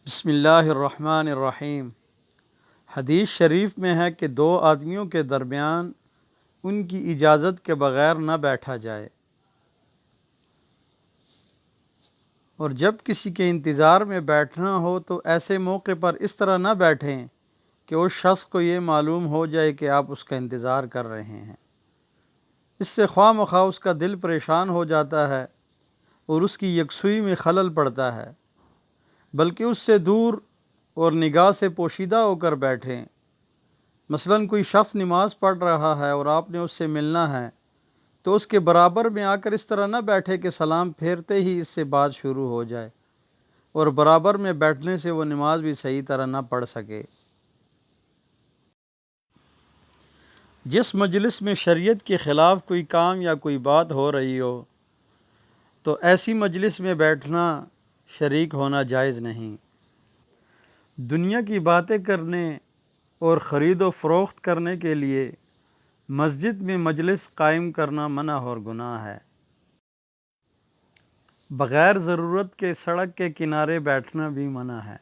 بسم اللہ الرحمن الرحیم۔ حدیث شریف میں ہے کہ دو آدمیوں کے درمیان ان کی اجازت کے بغیر نہ بیٹھا جائے، اور جب کسی کے انتظار میں بیٹھنا ہو تو ایسے موقع پر اس طرح نہ بیٹھیں کہ اس شخص کو یہ معلوم ہو جائے کہ آپ اس کا انتظار کر رہے ہیں۔ اس سے خواہ مخواہ اس کا دل پریشان ہو جاتا ہے اور اس کی یکسوئی میں خلل پڑتا ہے، بلکہ اس سے دور اور نگاہ سے پوشیدہ ہو کر بیٹھیں۔ مثلاً کوئی شخص نماز پڑھ رہا ہے اور آپ نے اس سے ملنا ہے تو اس کے برابر میں آ کر اس طرح نہ بیٹھے کہ سلام پھیرتے ہی اس سے بات شروع ہو جائے، اور برابر میں بیٹھنے سے وہ نماز بھی صحیح طرح نہ پڑھ سکے۔ جس مجلس میں شریعت کے خلاف کوئی کام یا کوئی بات ہو رہی ہو تو ایسی مجلس میں بیٹھنا، شریک ہونا جائز نہیں۔ دنیا کی باتیں کرنے اور خرید و فروخت کرنے کے لیے مسجد میں مجلس قائم کرنا منع اور گناہ ہے۔ بغیر ضرورت کے سڑک کے کنارے بیٹھنا بھی منع ہے۔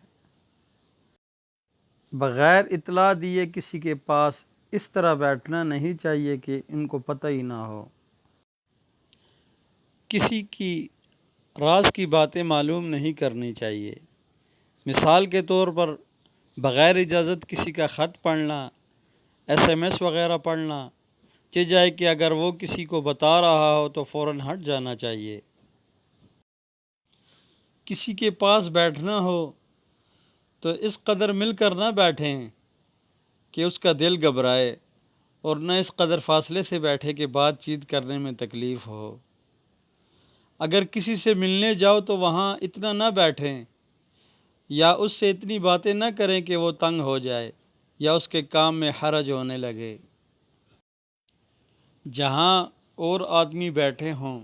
بغیر اطلاع دیے کسی کے پاس اس طرح بیٹھنا نہیں چاہیے کہ ان کو پتہ ہی نہ ہو۔ کسی کی راز کی باتیں معلوم نہیں کرنی چاہیے۔ مثال کے طور پر بغیر اجازت کسی کا خط پڑھنا، SMS وغیرہ پڑھنا، چہ جائے کہ اگر وہ کسی کو بتا رہا ہو تو فوراً ہٹ جانا چاہیے۔ کسی کے پاس بیٹھنا ہو تو اس قدر مل کر نہ بیٹھیں کہ اس کا دل گھبرائے، اور نہ اس قدر فاصلے سے بیٹھے کہ بات چیت کرنے میں تکلیف ہو۔ اگر کسی سے ملنے جاؤ تو وہاں اتنا نہ بیٹھیں یا اس سے اتنی باتیں نہ کریں کہ وہ تنگ ہو جائے یا اس کے کام میں حرج ہونے لگے۔ جہاں اور آدمی بیٹھے ہوں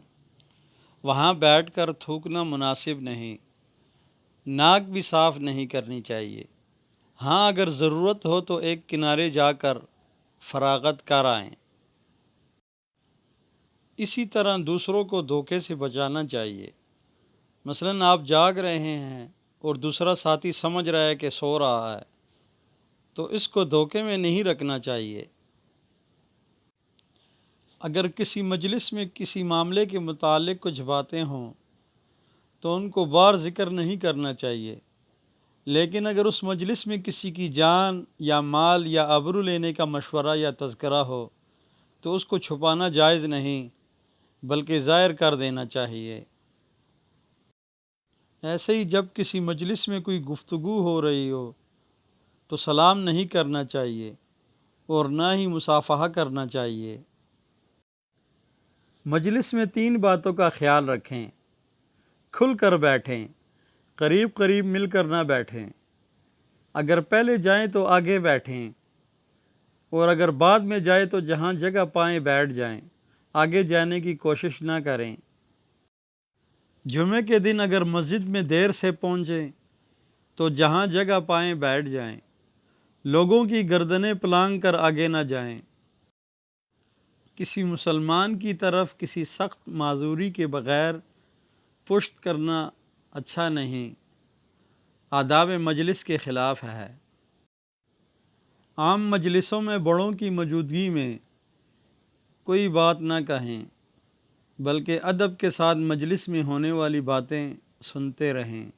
وہاں بیٹھ کر تھوکنا مناسب نہیں۔ ناک بھی صاف نہیں کرنی چاہیے۔ ہاں، اگر ضرورت ہو تو ایک کنارے جا کر فراغت کر آئیں۔ اسی طرح دوسروں کو دھوکے سے بچانا چاہیے۔ مثلاً آپ جاگ رہے ہیں اور دوسرا ساتھی سمجھ رہا ہے کہ سو رہا ہے، تو اس کو دھوکے میں نہیں رکھنا چاہیے۔ اگر کسی مجلس میں کسی معاملے کے متعلق کچھ باتیں ہوں تو ان کو بار ذکر نہیں کرنا چاہیے، لیکن اگر اس مجلس میں کسی کی جان یا مال یا آبرو لینے کا مشورہ یا تذکرہ ہو تو اس کو چھپانا جائز نہیں، بلکہ ظاہر کر دینا چاہیے۔ ایسے ہی جب کسی مجلس میں کوئی گفتگو ہو رہی ہو تو سلام نہیں کرنا چاہیے اور نہ ہی مصافحہ کرنا چاہیے۔ مجلس میں 3 باتوں کا خیال رکھیں۔ کھل کر بیٹھیں، قریب قریب مل کر نہ بیٹھیں۔ اگر پہلے جائیں تو آگے بیٹھیں، اور اگر بعد میں جائیں تو جہاں جگہ پائیں بیٹھ جائیں، آگے جانے کی کوشش نہ کریں۔ جمعے کے دن اگر مسجد میں دیر سے پہنچیں تو جہاں جگہ پائیں بیٹھ جائیں۔ لوگوں کی گردنیں پلانگ کر آگے نہ جائیں۔ کسی مسلمان کی طرف کسی سخت معذوری کے بغیر پشت کرنا اچھا نہیں، آداب مجلس کے خلاف ہے۔ عام مجلسوں میں بڑوں کی موجودگی میں کوئی بات نہ کہیں، بلکہ ادب کے ساتھ مجلس میں ہونے والی باتیں سنتے رہیں۔